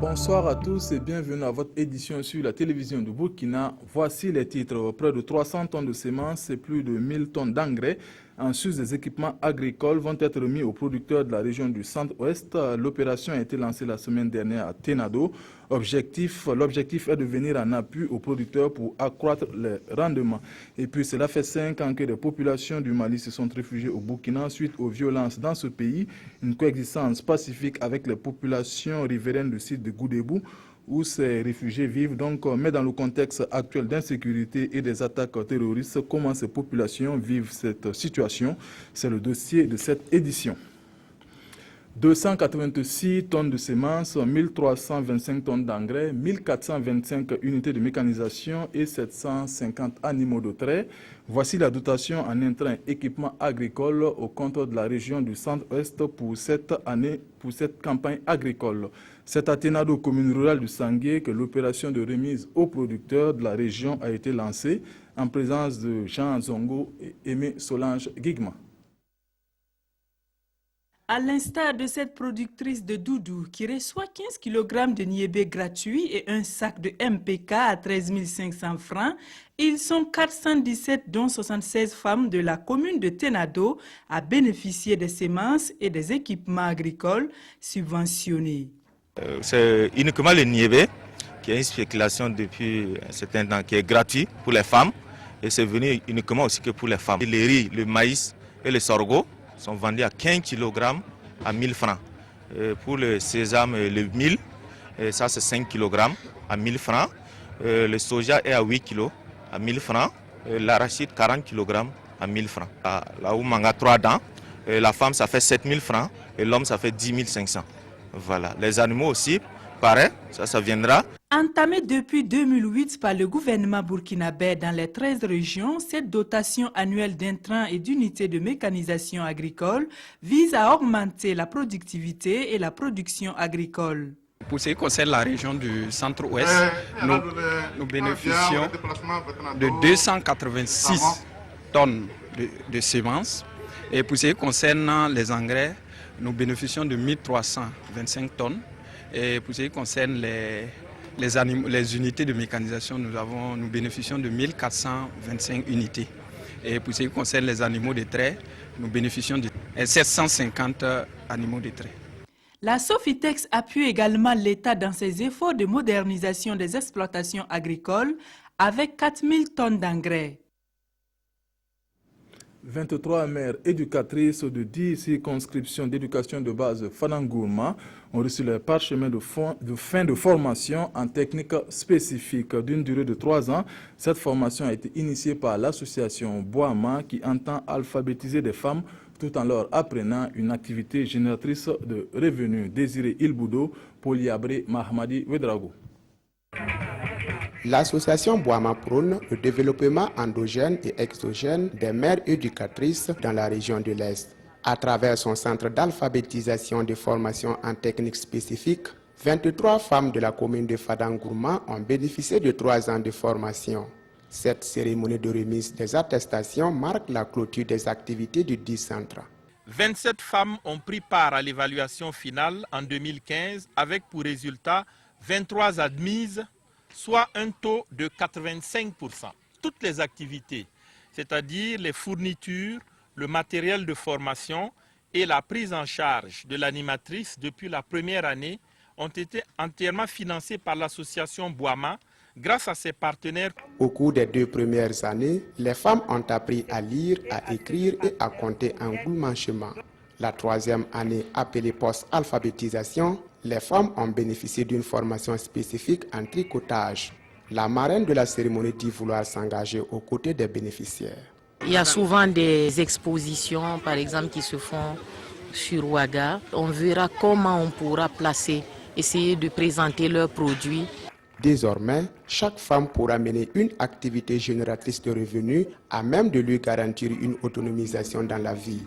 Bonsoir à tous et bienvenue à votre édition sur la télévision du Burkina. Voici les titres. Près de 300 tonnes de semences et plus de 1000 tonnes d'engrais en sus des équipements agricoles vont être remis aux producteurs de la région du Centre-Ouest. L'opération a été lancée la semaine dernière à Ténado. L'objectif est de venir en appui aux producteurs pour accroître les rendements. Et puis cela fait 5 ans que les populations du Mali se sont réfugiées au Burkina suite aux violences dans ce pays. Une coexistence pacifique avec les populations riveraines du site de Goudébou, où ces réfugiés vivent. Donc, mais dans le contexte actuel d'insécurité et des attaques terroristes, comment ces populations vivent cette situation? C'est le dossier de cette édition. 286 tonnes de semences, 1325 tonnes d'engrais, 1425 unités de mécanisation et 750 animaux de trait. Voici la dotation en intrants et équipements agricoles au compte de la région du Centre-Est pour cette année, pour cette campagne agricole. C'est à Ténado, commune rurale du Sangué, que l'opération de remise aux producteurs de la région a été lancée en présence de Jean Zongo et Aimé Solange Guigma. À l'instar de cette productrice de doudou qui reçoit 15 kg de niébé gratuit et un sac de MPK à 13 500 francs, ils sont 417 dont 76 femmes de la commune de Ténado à bénéficier des semences et des équipements agricoles subventionnés. C'est uniquement le niébé qui est une spéculation depuis un certain temps qui est gratuit pour les femmes et c'est venu uniquement aussi que pour les femmes. Le riz, le maïs et le sorgho sont vendus à 15 kg à 1000 francs. Pour le sésame et le mil, ça c'est 5 kg à 1000 francs. Le soja est à 8 kg à 1000 francs. L'arachide 40 kg à 1000 francs. La oumanga 3 dents, la femme ça fait 7000 francs et l'homme ça fait 10 500. Voilà. Les animaux aussi, pareil, ça viendra. Entamée depuis 2008 par le gouvernement burkinabé dans les 13 régions, cette dotation annuelle d'intrants et d'unités de mécanisation agricole vise à augmenter la productivité et la production agricole. Pour ce qui concerne la région du Centre-Ouest, nous bénéficions de 286 tonnes de semences. Et pour ce qui concerne les engrais, nous bénéficions de 1325 tonnes. Et pour ce qui concerne les unités de mécanisation, nous bénéficions de 1425 unités. Et pour ce qui concerne les animaux de trait, nous bénéficions de 750 animaux de trait. La Sofitex appuie également l'État dans ses efforts de modernisation des exploitations agricoles avec 4000 tonnes d'engrais. 23 mères éducatrices de 10 circonscriptions d'éducation de base Fadangourma ont reçu leur parchemin de fin de formation en technique spécifique d'une durée de 3 ans. Cette formation a été initiée par l'association Boama qui entend alphabétiser des femmes tout en leur apprenant une activité génératrice de revenus. Désiré Ilboudo, Poliabré, Mahamadi Wedrago. L'association Boama prône le développement endogène et exogène des mères éducatrices dans la région de l'Est. À travers son centre d'alphabétisation de formation en techniques spécifiques, 23 femmes de la commune de Fadangourma ont bénéficié de 3 ans de formation. Cette cérémonie de remise des attestations marque la clôture des activités du dit centre. 27 femmes ont pris part à l'évaluation finale en 2015 avec pour résultat 23 admises, soit un taux de 85%. Toutes les activités, c'est-à-dire les fournitures, le matériel de formation et la prise en charge de l'animatrice depuis la première année ont été entièrement financées par l'association Boama grâce à ses partenaires. Au cours des 2 premières années, les femmes ont appris à lire, à écrire et à compter en goulmanchement. La 3e année, appelée post-alphabétisation, les femmes ont bénéficié d'une formation spécifique en tricotage. La marraine de la cérémonie dit vouloir s'engager aux côtés des bénéficiaires. Il y a souvent des expositions, par exemple, qui se font sur Ouaga. On verra comment on pourra placer, essayer de présenter leurs produits. Désormais, chaque femme pourra mener une activité génératrice de revenus à même de lui garantir une autonomisation dans la vie.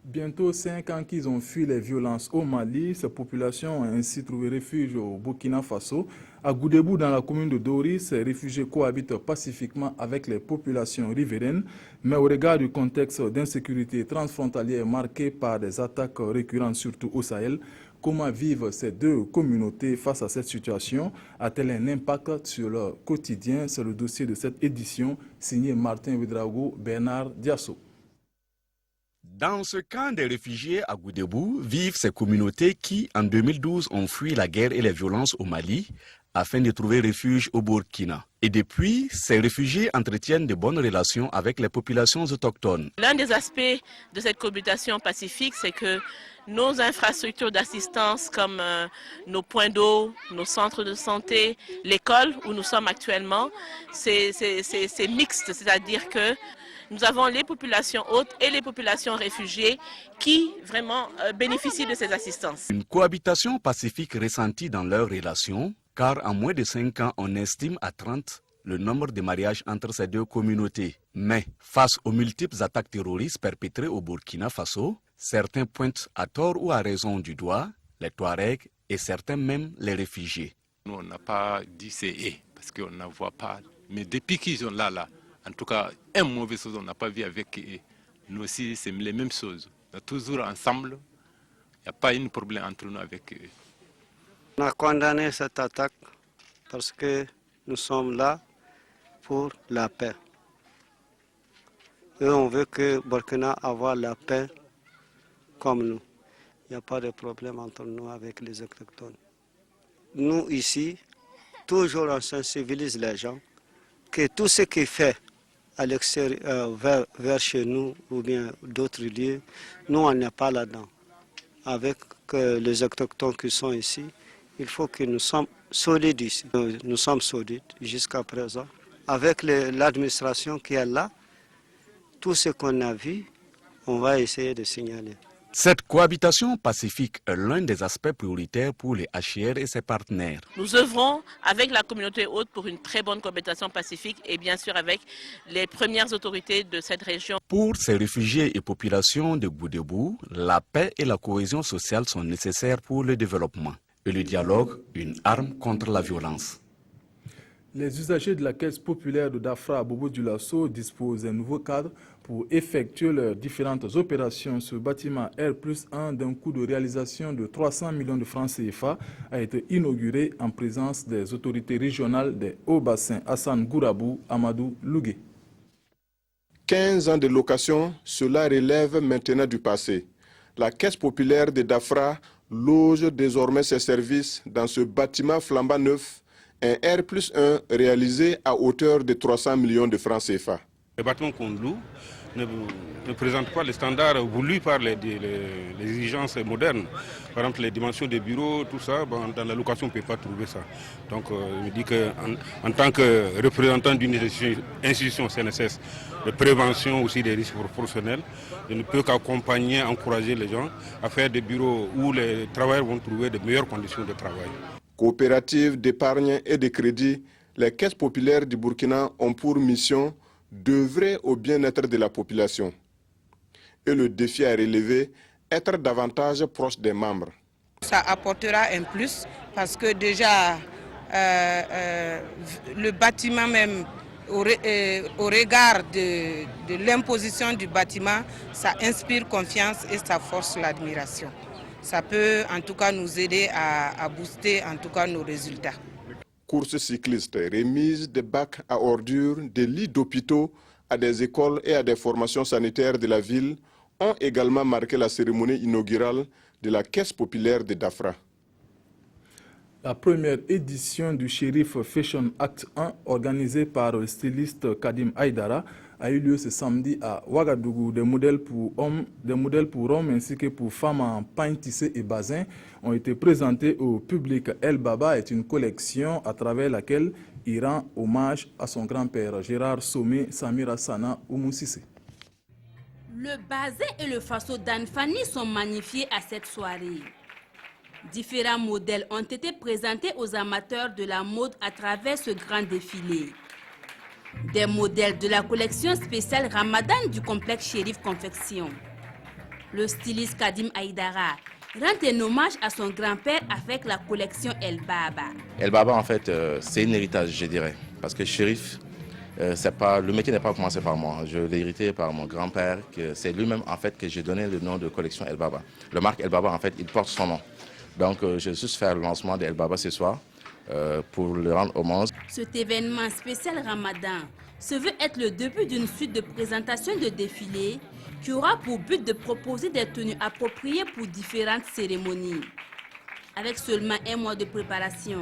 Bientôt 5 ans qu'ils ont fui les violences au Mali, ces populations ont ainsi trouvé refuge au Burkina Faso. À Goudébou, dans la commune de Dori, ces réfugiés cohabitent pacifiquement avec les populations riveraines, mais au regard du contexte d'insécurité transfrontalière marqué par des attaques récurrentes, surtout au Sahel, Comment vivent ces deux communautés face à cette situation? A-t-elle un impact sur leur quotidien? C'est le dossier de cette édition signé Martin Ouedraogo, Bernard Diasso. Dans ce camp des réfugiés à Goudébou vivent ces communautés qui, en 2012, ont fui la guerre et les violences au Mali afin de trouver refuge au Burkina. Et depuis, ces réfugiés entretiennent de bonnes relations avec les populations autochtones. L'un des aspects de cette cohabitation pacifique, c'est que nos infrastructures d'assistance comme nos points d'eau, nos centres de santé, l'école où nous sommes actuellement, c'est mixte, c'est-à-dire que nous avons les populations hautes et les populations réfugiées qui vraiment bénéficient de ces assistances. Une cohabitation pacifique ressentie dans leurs relations, car en moins de 5 ans, on estime à 30 le nombre de mariages entre ces deux communautés. Mais face aux multiples attaques terroristes perpétrées au Burkina Faso, certains pointent à tort ou à raison du doigt les Touaregs et certains même les réfugiés. Nous, on n'a pas dit c'est eux, parce qu'on n'en voit pas. Mais depuis qu'ils sont là, en tout cas, un mauvais chose, on n'a pas vu avec eux. Nous aussi, c'est les mêmes choses. On est toujours ensemble. Il n'y a pas un problème entre nous avec eux. On a condamné cette attaque parce que nous sommes là pour la paix. Et on veut que Burkina ait la paix comme nous. Il n'y a pas de problème entre nous avec les autochtones. Nous, ici, toujours on sensibilise les gens que tout ce qui fait à l'extérieur, vers chez nous ou bien d'autres lieux, nous on n'est pas là-dedans. Avec les autochtones qui sont ici, il faut que nous sommes solides ici. Nous sommes solides jusqu'à présent. Avec l'administration qui est là, tout ce qu'on a vu, on va essayer de signaler. Cette cohabitation pacifique est l'un des aspects prioritaires pour les HCR et ses partenaires. Nous œuvrons avec la communauté haute pour une très bonne cohabitation pacifique et bien sûr avec les premières autorités de cette région. Pour ces réfugiés et populations de Goudébou, la paix et la cohésion sociale sont nécessaires pour le développement. Et le dialogue, une arme contre la violence. Les usagers de la Caisse populaire de Dafra à Bobo-Dioulasso disposent d'un nouveau cadre pour effectuer leurs différentes opérations. Ce bâtiment R+1 d'un coût de réalisation de 300 millions de francs CFA a été inauguré en présence des autorités régionales des Hauts-Bassins, Hassan Gourabou, Amadou Lougué. 15 ans de location, cela relève maintenant du passé. La Caisse populaire de Dafra loge désormais ses services dans ce bâtiment flambant neuf, un R+1 réalisé à hauteur de 300 millions de francs CFA. Les bâtiments qu'on loue ne présentent pas les standards voulus par les exigences modernes. Par exemple, les dimensions des bureaux, tout ça, dans la location, on ne peut pas trouver ça. Donc, je me dis qu'en tant que représentant d'une institution CNSS, de prévention aussi des risques professionnels, je ne peux qu'accompagner, encourager les gens à faire des bureaux où les travailleurs vont trouver de meilleures conditions de travail. Coopératives d'épargne et de crédit, les caisses populaires du Burkina ont pour mission d'œuvrer au bien-être de la population. Et le défi à relever, être davantage proche des membres. Ça apportera un plus parce que déjà le bâtiment même, au regard de l'imposition du bâtiment, ça inspire confiance et ça force l'admiration. Ça peut en tout cas nous aider à booster en tout cas nos résultats. Courses cyclistes, remise des bacs à ordures, des lits d'hôpitaux à des écoles et à des formations sanitaires de la ville ont également marqué la cérémonie inaugurale de la Caisse populaire de Dafra. La première édition du Shérif Fashion Act 1, organisée par le styliste Kadim Aïdara, a eu lieu ce samedi à Ouagadougou. Des modèles pour hommes ainsi que pour femmes en pagne tissé et basin ont été présentés au public. El Baba est une collection à travers laquelle il rend hommage à son grand-père Gérard Somé, Samira Sana ou Moussissé. Le basin et le faso d'Anfani sont magnifiés à cette soirée. Différents modèles ont été présentés aux amateurs de la mode à travers ce grand défilé. Des modèles de la collection spéciale Ramadan du complexe Shérif Confection. Le styliste Kadim Aïdara rend un hommage à son grand-père avec la collection El Baba. El Baba, en fait, c'est un héritage, je dirais. Parce que Shérif, le métier n'est pas commencé par moi. Je l'ai hérité par mon grand-père. C'est lui-même, en fait, que j'ai donné le nom de collection El Baba. Le marque El Baba, en fait, il porte son nom. Donc je vais juste faire le lancement d'El Baba ce soir pour le rendre hommage. Cet événement spécial Ramadan se veut être le début d'une suite de présentations de défilés qui aura pour but de proposer des tenues appropriées pour différentes cérémonies. Avec seulement 1 mois de préparation,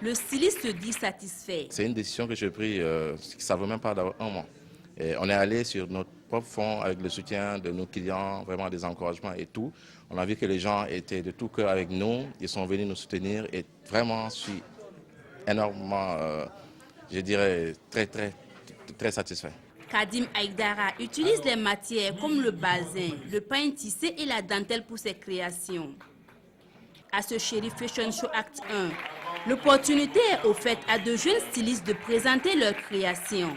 le styliste se dit satisfait. C'est une décision que j'ai prise, ça ne vaut même pas d'avoir 1 mois. Et on est allé sur notre propre fonds avec le soutien de nos clients, vraiment des encouragements et tout. On a vu que les gens étaient de tout cœur avec nous, ils sont venus nous soutenir et vraiment je suis énormément, je dirais, très satisfait. Kadim Aïdara utilise les matières comme le bazin, le pain tissé et la dentelle pour ses créations. À ce Sheriff Fashion Show Act 1, l'opportunité est offerte à de jeunes stylistes de présenter leurs créations.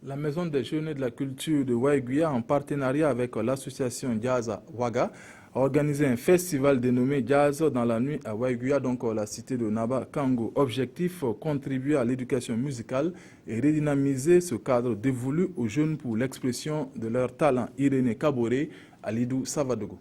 La Maison des Jeunes et de la Culture de Waiguia, en partenariat avec l'association Jazz Ouaga, a organisé un festival dénommé Jazz dans la nuit à Waiguia, donc la cité de Naba Kango. Objectif, contribuer à l'éducation musicale et redynamiser ce cadre dévolu aux jeunes pour l'expression de leur talent. Irénée Kaboré, Alidou Savadogo.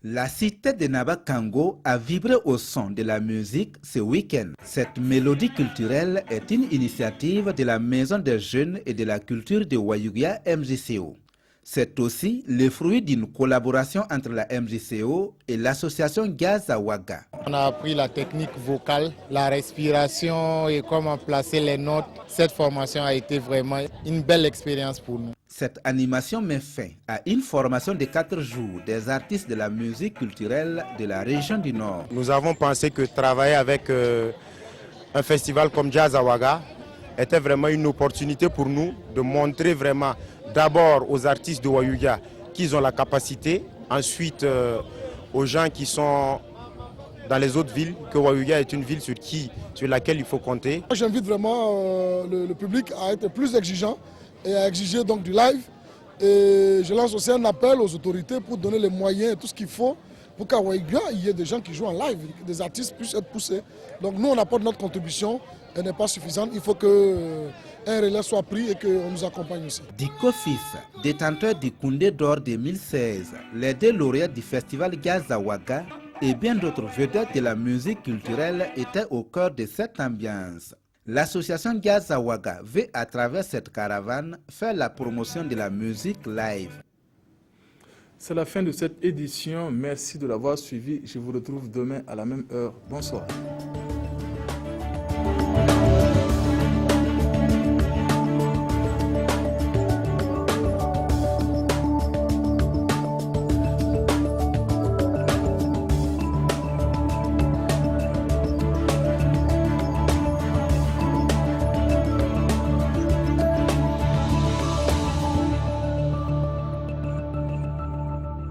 La cité de Naba Kango a vibré au son de la musique ce week-end. Cette mélodie culturelle est une initiative de la Maison des Jeunes et de la Culture de Waiguia MJCO. C'est aussi le fruit d'une collaboration entre la MJCO et l'association Gaza Ouaga. On a appris la technique vocale, la respiration et comment placer les notes. Cette formation a été vraiment une belle expérience pour nous. Cette animation met fin à une formation de 4 jours des artistes de la musique culturelle de la région du Nord. Nous avons pensé que travailler avec un festival comme Jazz Ouaga était vraiment une opportunité pour nous de montrer vraiment d'abord aux artistes de Waiguia qu'ils ont la capacité, ensuite aux gens qui sont dans les autres villes, que Waiguia est une ville sur laquelle il faut compter. J'invite vraiment le public à être plus exigeant et à exiger donc du live. Et je lance aussi un appel aux autorités pour donner les moyens et tout ce qu'il faut pour qu'à Waiguia, il y ait des gens qui jouent en live, que des artistes puissent être poussés. Donc nous, on apporte notre contribution, elle n'est pas suffisante. Il faut qu'un relais soit pris et qu'on nous accompagne aussi. Diko Fils, détenteur du Koundé d'or 2016, les 2 lauréats du festival Gaza Ouaga et bien d'autres vedettes de la musique culturelle étaient au cœur de cette ambiance. L'association Gaza Ouaga veut à travers cette caravane faire la promotion de la musique live. C'est la fin de cette édition. Merci de l'avoir suivi. Je vous retrouve demain à la même heure. Bonsoir.